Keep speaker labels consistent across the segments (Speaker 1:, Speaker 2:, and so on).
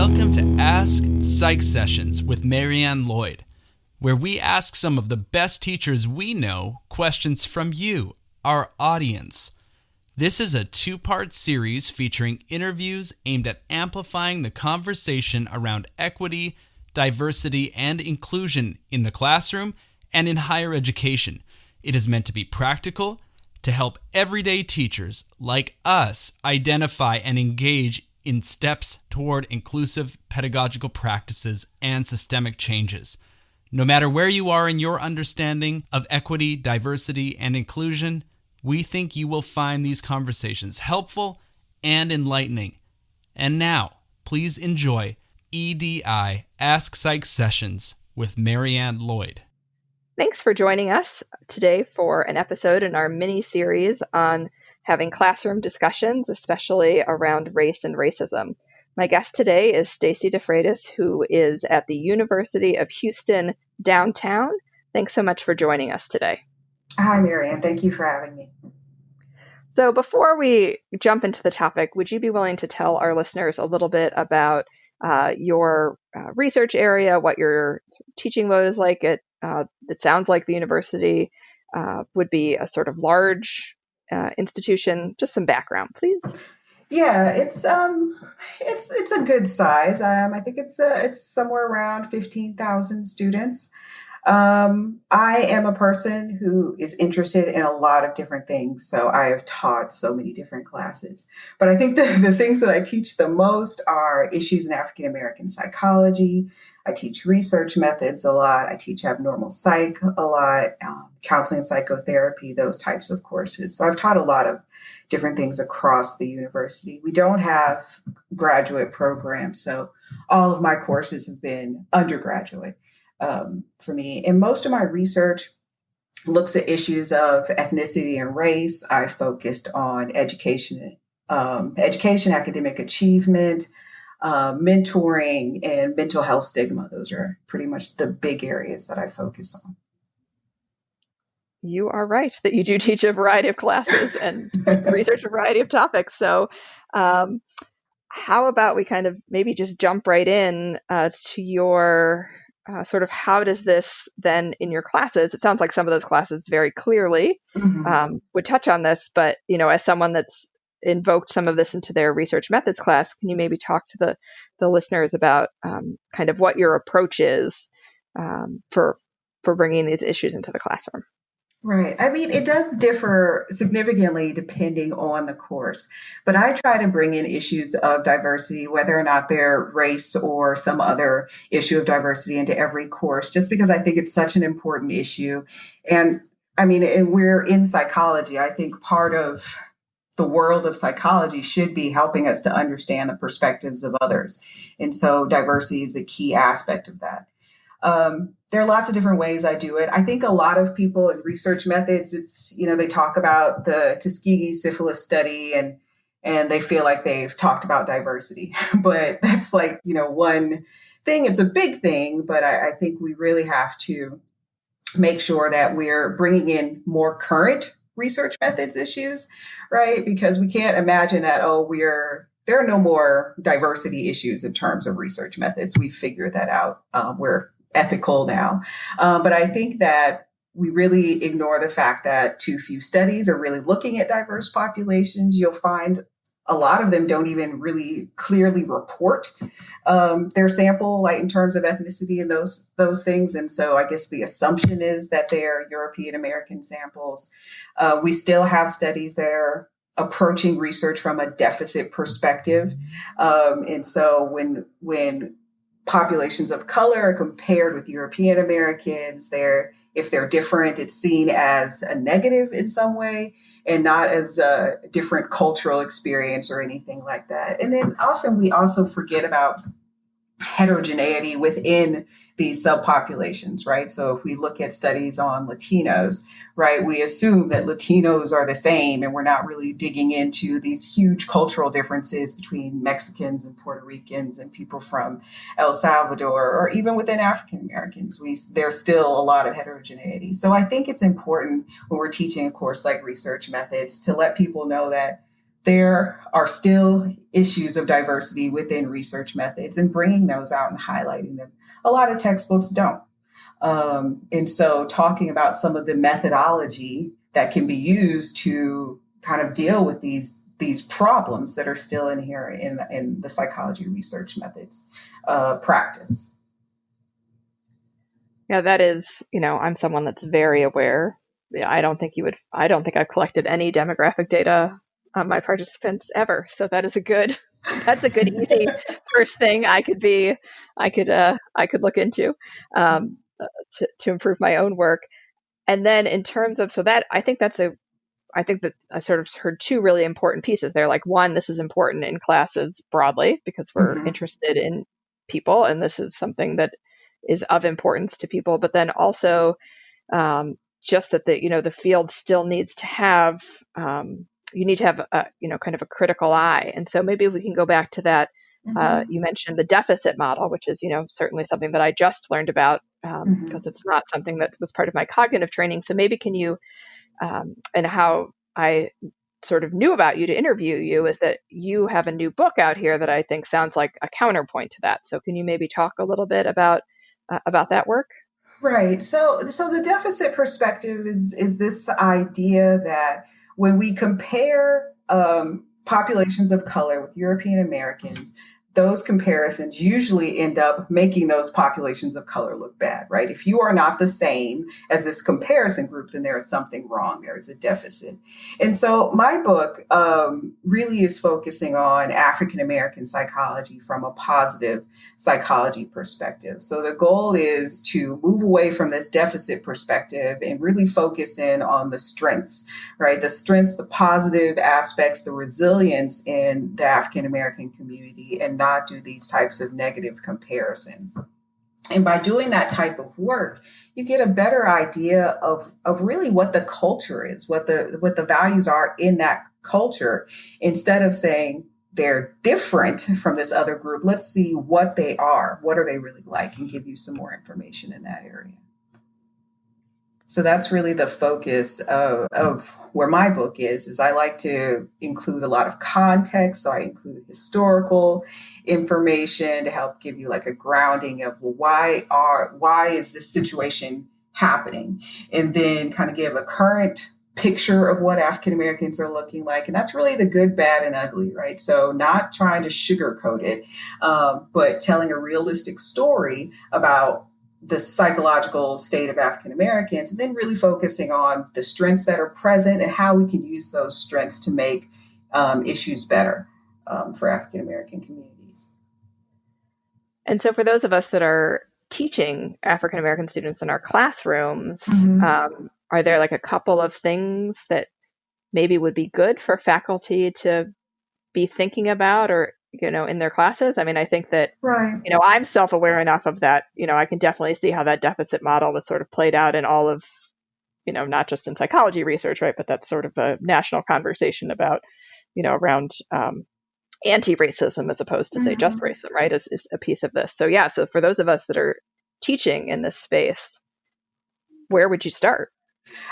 Speaker 1: Welcome to Ask Psych Sessions with Marianne Lloyd, where we ask some of the best teachers we know questions from you, our audience. This is a two-part series featuring interviews aimed at amplifying the conversation around equity, diversity, and inclusion in the classroom and in higher education. It is meant to be practical, to help everyday teachers like us identify and engage in steps toward inclusive pedagogical practices and systemic changes. No matter where you are in your understanding of equity, diversity, and inclusion, we think you will find these conversations helpful and enlightening. And now, please enjoy EDI Ask Psych Sessions with Marianne Lloyd.
Speaker 2: Thanks for joining us today for an episode in our mini-series on having classroom discussions, especially around race and racism. My guest today is Stacie DeFreitas, who is at the University of Houston downtown. Thanks so much for joining us today.
Speaker 3: Hi, Marianne. Thank you for having me.
Speaker 2: So before we jump into the topic, would you be willing to tell our listeners a little bit about your research area, what your teaching load is like? It sounds like the university would be a sort of large institution. Just some background, please.
Speaker 3: Yeah, it's a good size. I think it's somewhere around 15,000 students. I am a person who is interested in a lot of different things, so I have taught so many different classes. But I think the things that I teach the most are issues in African American psychology. I teach research methods a lot. I teach abnormal psych a lot, counseling and psychotherapy, those types of courses. So I've taught a lot of different things across the university. We don't have graduate programs, so all of my courses have been undergraduate for me. And most of my research looks at issues of ethnicity and race. I focused on education, academic achievement, mentoring, and mental health stigma. Those are pretty much the big areas that I focus on.
Speaker 2: You are right that you do teach a variety of classes and research a variety of topics. So how about we kind of maybe just jump right in to your sort of how does this then in your classes? It sounds like some of those classes very clearly would touch on this, but as someone that's invoked some of this into their research methods class, can you maybe talk to the listeners about kind of what your approach is for bringing these issues into the classroom?
Speaker 3: Right. I mean, it does differ significantly depending on the course, but I try to bring in issues of diversity, whether or not they're race or some other issue of diversity, into every course, just because I think it's such an important issue. And I mean, and we're in psychology. I think part of the world of psychology should be helping us to understand the perspectives of others. And so diversity is a key aspect of that. There are lots of different ways I do it. I think a lot of people in research methods, they talk about the Tuskegee syphilis study and they feel like they've talked about diversity, but that's like, one thing. It's a big thing, but I think we really have to make sure that we're bringing in more current research methods issues, right? Because we can't imagine that, there are no more diversity issues in terms of research methods. We figured that out. We're ethical now. But I think that we really ignore the fact that too few studies are really looking at diverse populations. You'll find a lot of them don't even really clearly report their sample, like in terms of ethnicity and those things. And so I guess the assumption is that they're European American samples. We still have studies that are approaching research from a deficit perspective. And so when populations of color are compared with European Americans, if they're different, it's seen as a negative in some way and not as a different cultural experience or anything like that. And then often we also forget about heterogeneity within these subpopulations, right? So if we look at studies on Latinos, right, we assume that Latinos are the same, and we're not really digging into these huge cultural differences between Mexicans and Puerto Ricans and people from El Salvador, or even within African Americans. There's still a lot of heterogeneity. So I think it's important when we're teaching a course like research methods to let people know that there are still issues of diversity within research methods, and bringing those out and highlighting them. A lot of textbooks don't. And so talking about some of the methodology that can be used to kind of deal with these problems that are still inherent in the psychology research methods practice.
Speaker 2: Yeah, that is, I'm someone that's very aware. I don't think I've collected any demographic data on my participants ever. So that's a good easy first thing I could look into to improve my own work. And then in terms of, I think that I sort of heard two really important pieces there. Like, one, this is important in classes broadly because we're interested in people, and this is something that is of importance to people. But then also, just that the field still needs to have, you need to have kind of a critical eye. And so maybe we can go back to that. You mentioned the deficit model, which is certainly something that I just learned about because it's not something that was part of my cognitive training. So maybe can you and how I sort of knew about you to interview you is that you have a new book out here that I think sounds like a counterpoint to that. So can you maybe talk a little bit about that work?
Speaker 3: Right. So the deficit perspective is this idea that when we compare populations of color with European Americans, those comparisons usually end up making those populations of color look bad, right? If you are not the same as this comparison group, then there is something wrong. There is a deficit. And so my book really is focusing on African American psychology from a positive psychology perspective. So the goal is to move away from this deficit perspective and really focus in on the strengths, right? The strengths, the positive aspects, the resilience in the African American community, and not do these types of negative comparisons. And by doing that type of work, you get a better idea of really what the culture is, what the values are in that culture. Instead of saying they're different from this other group, let's see what they are. What are they really like? And give you some more information in that area. So that's really the focus of where my book is I like to include a lot of context. So I include historical information to help give you like a grounding of, well, why is this situation happening? And then kind of give a current picture of what African Americans are looking like. And that's really the good, bad, and ugly, right? So not trying to sugarcoat it, but telling a realistic story about the psychological state of African Americans, and then really focusing on the strengths that are present and how we can use those strengths to make issues better for African American communities.
Speaker 2: And so for those of us that are teaching African American students in our classrooms, are there like a couple of things that maybe would be good for faculty to be thinking about or in their classes? I mean, I think that,
Speaker 3: right.
Speaker 2: I'm self-aware enough of that. I can definitely see how that deficit model was sort of played out in all of, not just in psychology research, right? But that's sort of a national conversation about, around anti-racism as opposed to say just racism, right? Is a piece of this. So yeah, so for those of us that are teaching in this space, where would you start?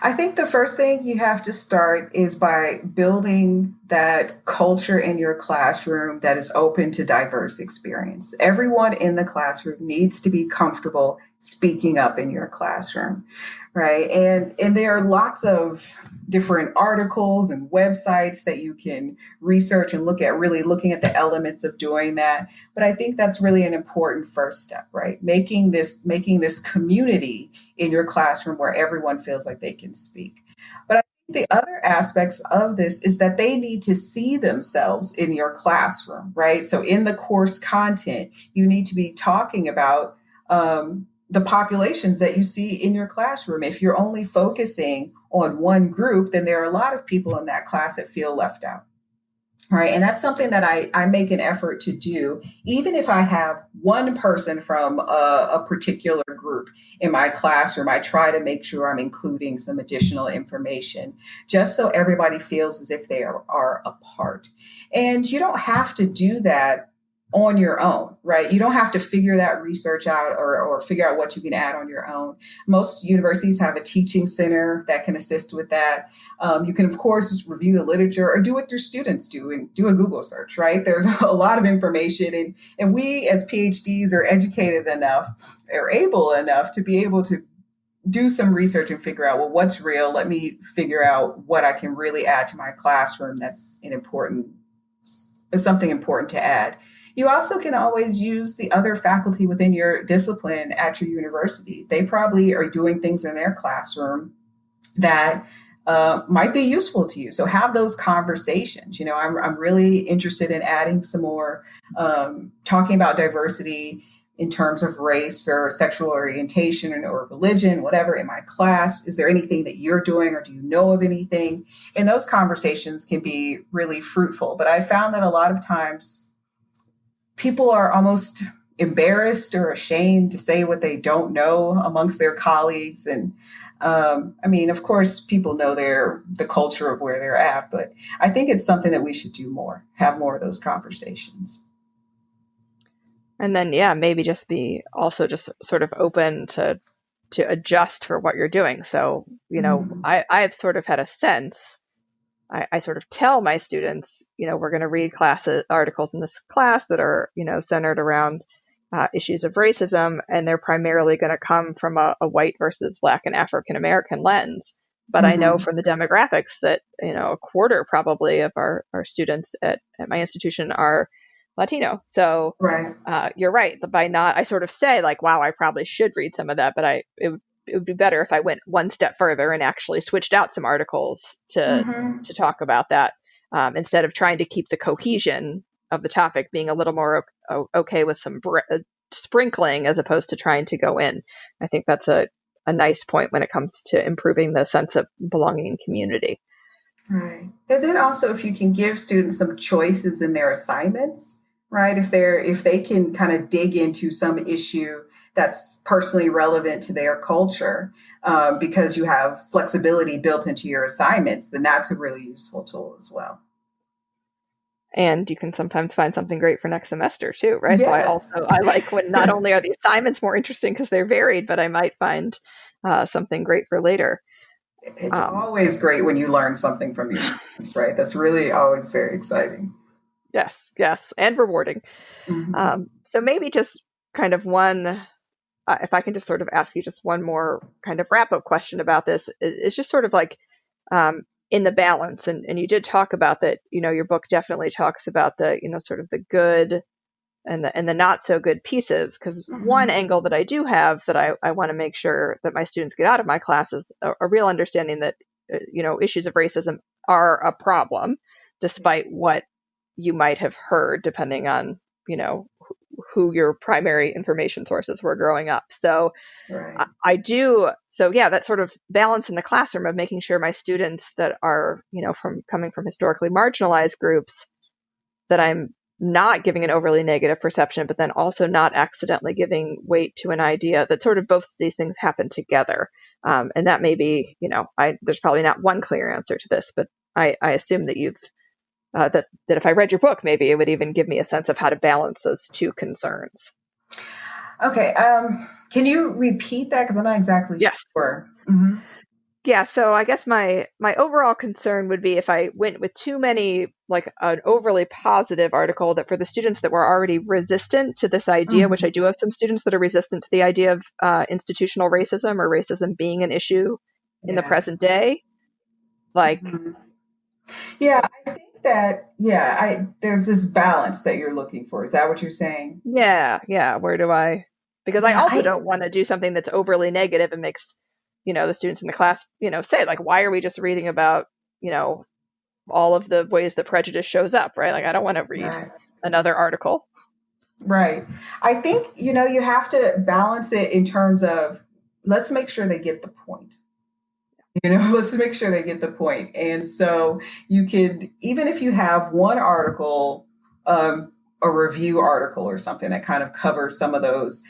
Speaker 3: I think the first thing you have to start is by building that culture in your classroom that is open to diverse experience. Everyone in the classroom needs to be comfortable speaking up in your classroom, right? And there are lots of different articles and websites that you can research and look at, really looking at the elements of doing that. But I think that's really an important first step, right? Making this community in your classroom where everyone feels like they can speak. But I think the other aspects of this is that they need to see themselves in your classroom, right? So in the course content, you need to be talking about the populations that you see in your classroom. If you're only focusing on one group, then there are a lot of people in that class that feel left out. Right. And that's something that I make an effort to do, even if I have one person from a particular group in my classroom. I try to make sure I'm including some additional information just so everybody feels as if they are a part. And you don't have to do that on your own, right? You don't have to figure that research out or figure out what you can add on your own. Most universities have a teaching center that can assist with that. You can, of course, review the literature or do what your students do and do a Google search, right? There's a lot of information. And we as PhDs are educated enough or able enough to be able to do some research and figure out, well, what's real? Let me figure out what I can really add to my classroom that's something important to add. You also can always use the other faculty within your discipline at your university. They probably are doing things in their classroom that might be useful to you. So have those conversations. I'm really interested in adding some more, talking about diversity in terms of race or sexual orientation or religion, whatever, in my class. Is there anything that you're doing, or do you know of anything? And those conversations can be really fruitful. But I found that a lot of times people are almost embarrassed or ashamed to say what they don't know amongst their colleagues. And of course, people know the culture of where they're at, but I think it's something that we should do more, have more of those conversations.
Speaker 2: And then, maybe just be also just sort of open to adjust for what you're doing. So, I've sort of had a sense. I sort of tell my students, we're going to read articles in this class that are, centered around issues of racism, and they're primarily going to come from a white versus Black and African American lens. But I know from the demographics that, a quarter probably of our students at my institution are Latino. So
Speaker 3: right.
Speaker 2: You're right. I sort of say like, wow, I probably should read some of that, but it would be better if I went one step further and actually switched out some articles to talk about that, instead of trying to keep the cohesion of the topic, being a little more okay with some sprinkling as opposed to trying to go in. I think that's a nice point when it comes to improving the sense of belonging in community.
Speaker 3: Right. And then also, if you can give students some choices in their assignments, right? If they can kind of dig into some issue that's personally relevant to their culture, because you have flexibility built into your assignments, then that's a really useful tool as well.
Speaker 2: And you can sometimes find something great for next semester too, right?
Speaker 3: Yes.
Speaker 2: So I like when not only are the assignments more interesting because they're varied, but I might find something great for later.
Speaker 3: It's always great when you learn something from your students, right? That's really always very exciting.
Speaker 2: Yes, and rewarding. So maybe just kind of one, if I can just sort of ask you just one more kind of wrap-up question about this, it's just sort of like in the balance, and you did talk about that, your book definitely talks about the, sort of the good and the not so good pieces, because one angle that I do have that I want to make sure that my students get out of my class is a real understanding that, issues of racism are a problem, despite what you might have heard, depending on, who your primary information sources were growing up. So
Speaker 3: right.
Speaker 2: I do. So yeah, that sort of balance in the classroom of making sure my students that are, coming from historically marginalized groups, that I'm not giving an overly negative perception, but then also not accidentally giving weight to an idea that sort of both of these things happen together. And that may be, there's probably not one clear answer to this, but I assume that you've, that if I read your book, maybe it would even give me a sense of how to balance those two concerns.
Speaker 3: Okay. Can you repeat that? Because I'm not exactly sure.
Speaker 2: Yeah. So I guess my overall concern would be if I went with too many, like an overly positive article, that for the students that were already resistant to this idea, which I do have some students that are resistant to the idea of institutional racism or racism being an issue in the present day. Like,
Speaker 3: yeah, I think that, there's this balance that you're looking for. Is that what you're saying?
Speaker 2: Yeah. Where do I, because I also don't want to do something that's overly negative and makes, the students in the class, say like, why are we just reading about, all of the ways that prejudice shows up, right? Like, I don't want to read another article.
Speaker 3: Right. I think, you have to balance it in terms of, let's make sure they get the point. Let's make sure they get the point. And so you could, even if you have one article, a review article or something that kind of covers some of those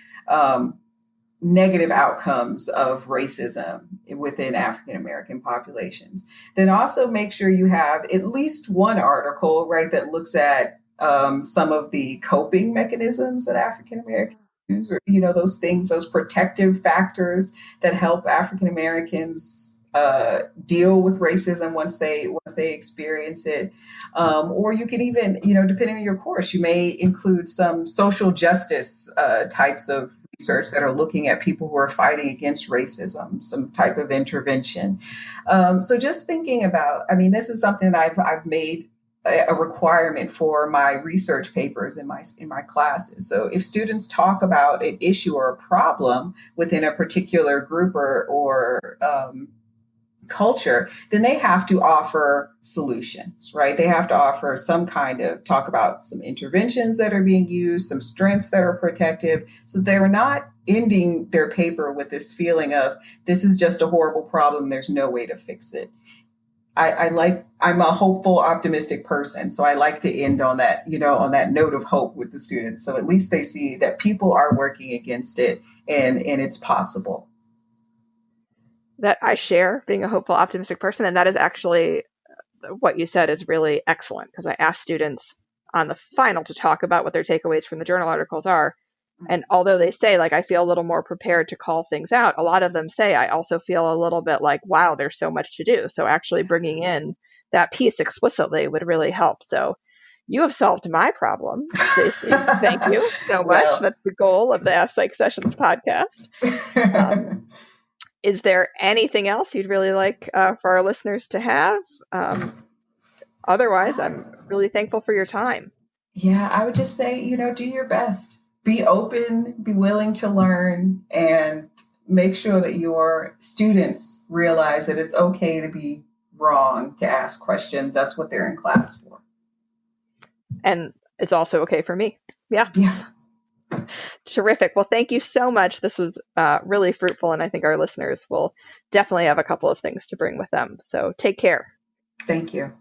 Speaker 3: negative outcomes of racism within African American populations, then also make sure you have at least one article, right, that looks at some of the coping mechanisms that African Americans use, or those things, those protective factors that help African Americans deal with racism once they experience it. Or you can even, depending on your course, you may include some social justice types of research that are looking at people who are fighting against racism, some type of intervention. So just thinking about, this is something that I've made a requirement for my research papers in my classes. So if students talk about an issue or a problem within a particular group or culture, then they have to offer solutions, right? They have to offer some kind of talk about some interventions that are being used, some strengths that are protective. So they're not ending their paper with this feeling of this is just a horrible problem. There's no way to fix it. I'm a hopeful, optimistic person. So I like to end on that, on that note of hope with the students. So at least they see that people are working against it and it's possible.
Speaker 2: That I share, being a hopeful, optimistic person. And that is actually what you said is really excellent, because I asked students on the final to talk about what their takeaways from the journal articles are. And although they say, like, I feel a little more prepared to call things out, a lot of them say, I also feel a little bit like, wow, there's so much to do. So actually bringing in that piece explicitly would really help. So you have solved my problem, Stacie. Thank you so much. That's the goal of the Ask Psych Sessions podcast. Is there anything else you'd really like for our listeners to have? Otherwise, I'm really thankful for your time.
Speaker 3: Yeah, I would just say, do your best. Be open, be willing to learn, and make sure that your students realize that it's okay to be wrong, to ask questions. That's what they're in class for.
Speaker 2: And it's also okay for me. Yeah. Terrific. Well, thank you so much. This was really fruitful, and I think our listeners will definitely have a couple of things to bring with them. So take care.
Speaker 3: Thank you.